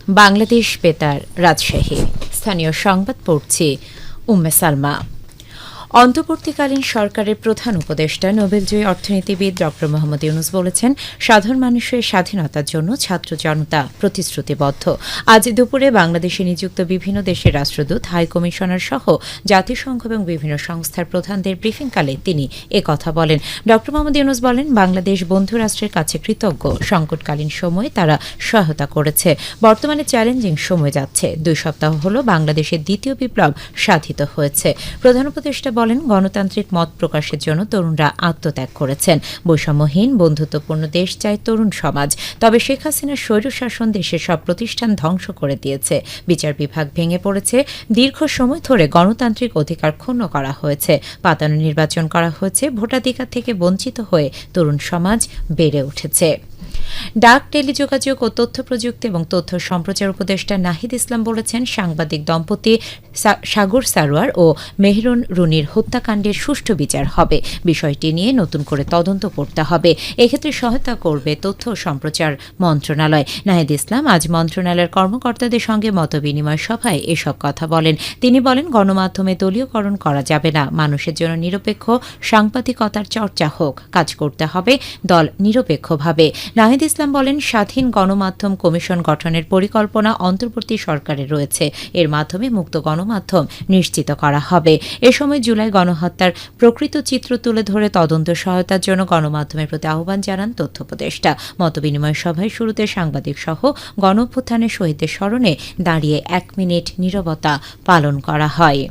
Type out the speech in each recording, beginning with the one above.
বাংলাদেশ বেতার রাজশাহী। স্থানীয় সংবাদ পড়ছি উম্মে সালমা। অন্তর্বর্তীকালীন সরকারের প্রধান উপদেষ্টা নোবেলজয়ী অর্থনীতিবিদ ড মোহাম্মদ ইউনুস বলেছেন, সাধারণ মানুষের স্বাধীনতার জন্য ছাত্র জনতা প্রতিশ্রুতিবদ্ধ। আজ দুপুরে বাংলাদেশে নিযুক্ত বিভিন্ন দেশের রাষ্ট্রদূত, হাই কমিশনার সহ জাতিসংঘ এবং বিভিন্ন সংস্থার প্রধানদের ব্রিফিংকালে তিনি একথা বলেন। ড মোহাম্মদ ইউনুস বলেন, বাংলাদেশ বন্ধু রাষ্ট্রের কাছে কৃতজ্ঞ। সংকটকালীন সময়ে তারা সহায়তা করেছে। বর্তমানে চ্যালেঞ্জিং সময় যাচ্ছে। 2 সপ্তাহ হল বাংলাদেশের দ্বিতীয় বিপ্লব সাধিত হয়েছে। প্রধান উপদেষ্টা বলেন, গণতান্ত্রিক মত প্রকাশের জন্য তরুণরা আত্মত্যাগ করেছেন। বৈষম্যহীন বন্ধুত্বপূর্ণ দেশ চায় তরুণ সমাজ। তবে শেখ হাসিনার স্বৈরশাসন দেশের সব প্রতিষ্ঠান ধ্বংস করে দিয়েছে। বিচার বিভাগ ভেঙে পড়েছে। দীর্ঘ সময় ধরে গণতান্ত্রিক অধিকার ক্ষুণ্ণ করা হয়েছে। পাতানো নির্বাচন করা হয়েছে। ভোটাধিকার থেকে বঞ্চিত হয়ে তরুণ সমাজ বেড়ে উঠেছে। ডাক, টেলিযোগাযোগ ও তথ্য প্রযুক্তি এবং তথ্য সম্প্রচার উপদেষ্টা নাহিদ ইসলাম বলেছেন, সাংবাদিক দম্পতি সাগর সারোয়ার ও মেহরুন রুনির হত্যাকাণ্ডের সুষ্ঠু বিচার হবে। বিষয়টি নিয়ে নতুন করে তদন্ত করতে হবে। এক্ষেত্রে সহায়তা করবে তথ্য সম্প্রচার মন্ত্রণালয়। নাহিদ ইসলাম আজ মন্ত্রণালয়ের কর্মকর্তাদের সঙ্গে মতবিনিময় সভায় এসব কথা বলেন। তিনি বলেন, গণমাধ্যমে দলীয়করণ করা যাবে না। মানুষের জন্য নিরপেক্ষ সাংবাদিকতার চর্চা হোক। কাজ করতে হবে দল নিরপেক্ষভাবে। নাহিদ ইসলাম বলেন, স্বাধীন গণমাধ্যম কমিশন গঠনের পরিকল্পনা অন্তর্বর্তী সরকারের রয়েছে। এর মাধ্যমে মুক্ত গণমাধ্যম নিশ্চিত করা হবে। এ সময় জুলাই গণহত্যার প্রকৃত চিত্র তুলে ধরে তদন্ত সহায়তার জন্য গণমাধ্যমের প্রতি আহ্বান জানান তথ্য উপদেষ্টা। মতবিনিময় সভায় শুরুতে সাংবাদিক সহ গণঅভ্যুত্থানের শহীদদের স্মরণে দাঁড়িয়ে 1 মিনিট নীরবতা পালন করা হয়।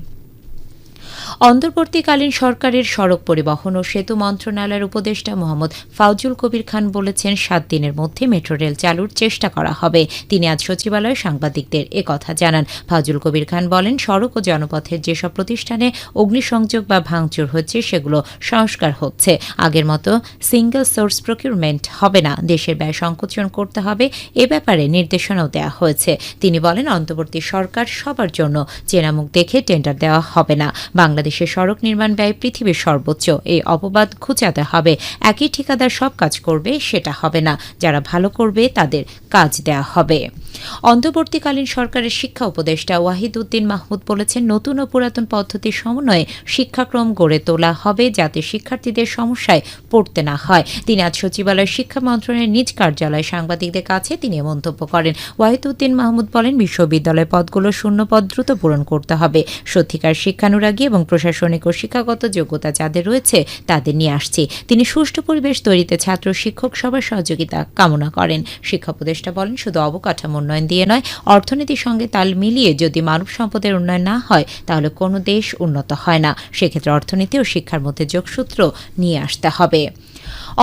অন্তর্বর্তীকালীন সরকারের সড়ক পরিবহন ও সেতু মন্ত্রণালয়ের উপদেষ্টা মোহাম্মদ ফাউজুল কবির খান বলেছেন, 7 দিনের মধ্যে মেট্রো রেল চালুর চেষ্টা করা হবে। তিনি আজ সচিবালয়ে সাংবাদিকদের একথা জানান। ফাউজুল কবির খান বলেন, সড়ক ও জনপথের যেসব প্রতিষ্ঠানে অগ্নিসংযোগ বা ভাঙচুর হচ্ছে সেগুলো সংস্কার হচ্ছে। আগের মতো সিঙ্গেল সোর্স প্রকিউরমেন্ট হবে না। দেশের ব্যয় সংকোচন করতে হবে। এ ব্যাপারে নির্দেশনাও দেওয়া হয়েছে। তিনি বলেন, অন্তর্বর্তী সরকার সবার জন্য চেনা মুখ দেখে টেন্ডার দেওয়া হবে না। বাংলাদেশের সড়ক নির্মাণ ব্যয় পৃথিবীর সর্বোচ্চ। এই অপবাদ ঘুচাতে হবে। একই ঠিকাদার সব কাজ করবে সেটা হবে না। যারা ভালো করবে তাদের কাজ দেওয়া হবে। অন্তর্বর্তীকালীন সরকারের শিক্ষা উপদেষ্টা ওয়াহিদ উদ্দিন মাহমুদ বলেছেন, নতুন ও পুরাতন পদ্ধতির সমন্বয়ে শিক্ষাক্রম গড়ে তোলা হবে যাতে শিক্ষার্থীদের সমস্যায় পড়তে না হয়। তিনি আজ সচিবালয়ের শিক্ষা মন্ত্রণালয়ের নিজ কার্যালয়ে সাংবাদিকদের কাছে তিনি মন্তব্য করেন। ওয়াহিদ উদ্দিন মাহমুদ বলেন, বিশ্ববিদ্যালয় পদগুলো শূন্য পদ দ্রুত পূরণ করতে হবে। সত্যিকার শিক্ষানুরাগী এবং প্রশাসনিক ও শিক্ষাগত যোগ্যতা যাদের রয়েছে তাদের নিয়ে আসছি। তিনি সুষ্ঠু পরিবেশ তৈরিতে ছাত্র শিক্ষক সবার সহযোগিতা কামনা করেন। শিক্ষা উপদেষ্টা বলেন, শুধু অবকাঠামো উন্নয়ন দিয়ে নয়, অর্থনীতির সঙ্গে তাল মিলিয়ে যদি মানব সম্পদের উন্নয়ন না হয় তাহলে কোনো দেশ উন্নত হয় না। সেক্ষেত্রে অর্থনীতি ও শিক্ষার মধ্যে যোগসূত্র নিয়ে আসতে হবে।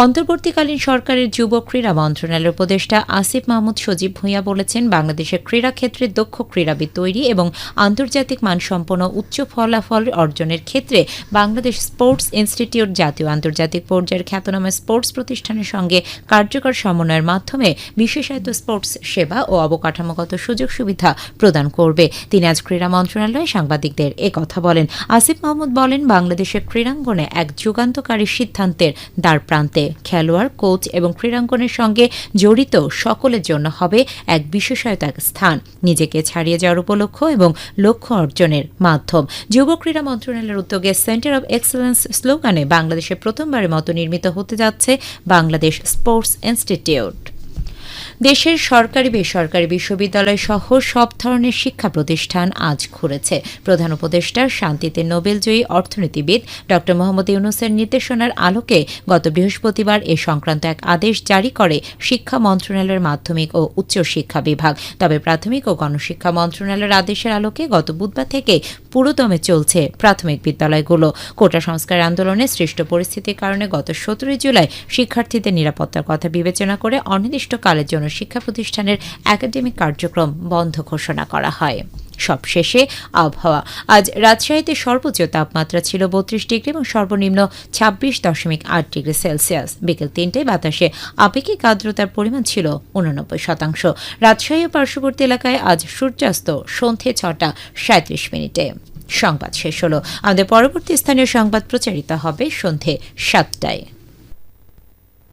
অন্তর্বর্তীকালীন সরকারের যুব ক্রীড়া মন্ত্রণালয়ের উপদেষ্টা আসিফ মাহমুদ সজীব ভূঁইয়া বলেছেন, বাংলাদেশের ক্রীড়া ক্ষেত্রে দক্ষ ক্রীড়াবিদ তৈরি এবং আন্তর্জাতিক মানসম্পন্ন উচ্চ ফলাফল অর্জনের ক্ষেত্রে বাংলাদেশ স্পোর্টস ইনস্টিটিউট জাতীয় আন্তর্জাতিক পর্যায়ের খ্যাতনামা স্পোর্টস প্রতিষ্ঠানের সঙ্গে কার্যকর সমন্বয়ের মাধ্যমে বিশেষায়িত স্পোর্টস সেবা ও অবকাঠামোগত সুযোগ সুবিধা প্রদান করবে। তিনি আজ ক্রীড়া মন্ত্রণালয়ে সাংবাদিকদের একথা বলেন। আসিফ মাহমুদ বলেন, বাংলাদেশের ক্রীড়াঙ্গনে এক যুগান্তকারী সিদ্ধান্তের দ্বার প্রান্তে। খেলোয়াড়, কোচ এবং ক্রীড়াঙ্গনের সঙ্গে জড়িত সকলের জন্য হবে এক বিশেষায়িত স্থান, নিজেকে ছাড়িয়ে যাওয়ার উপলক্ষ এবং লক্ষ্য অর্জনের মাধ্যম। যুব ক্রীড়া মন্ত্রণালয়ের উদ্যোগে সেন্টার অব এক্সেলেন্স স্লোগানে বাংলাদেশে প্রথমবারের মতো নির্মিত হতে যাচ্ছে বাংলাদেশ স্পোর্টস ইনস্টিটিউট। দেশের সরকারি বেসরকারি বিশ্ববিদ্যালয় সহ সব ধরনের শিক্ষা প্রতিষ্ঠান আজ খুলেছে। প্রধান উপদেষ্টা শান্তিতে নোবেলজয়ী অর্থনীতিবিদ ড মোহাম্মদ ইউনুসের নির্দেশনার আলোকে গত বৃহস্পতিবার এ সংক্রান্ত এক আদেশ জারি করে শিক্ষা মন্ত্রণালয়ের মাধ্যমিক ও উচ্চ শিক্ষা বিভাগ। তবে প্রাথমিক ও গণশিক্ষা মন্ত্রণালয়ের আদেশের আলোকে গত বুধবার থেকে পুরোদমে চলছে প্রাথমিক বিদ্যালয়গুলো। কোটা সংস্কার আন্দোলনে সৃষ্ট পরিস্থিতির কারণে গত 17 জুলাই শিক্ষার্থীদের নিরাপত্তার কথা বিবেচনা করে অনির্দিষ্টকালের জন্য শিক্ষা প্রতিষ্ঠানের একাডেমিক কার্যক্রম বন্ধ ঘোষণা করা হয়। সবশেষে আবহাওয়া। আজ রাজশাহীতে সর্বোচ্চ তাপমাত্রা ছিল 32 ডিগ্রি এবং সর্বনিম্ন 26.8 ডিগ্রি সেলসিয়াস। বিকেল 3টায় বাতাসে আপেক্ষিক আর্দ্রতার পরিমাণ ছিল 89%। রাজশাহী ও পার্শ্ববর্তী এলাকায় আজ সূর্যাস্ত সন্ধ্যে 6:37 সংবাদ শেষ হলো। আমাদের পরবর্তী স্থানীয় সংবাদ প্রচারিত হবে সন্ধ্যে 7টায়।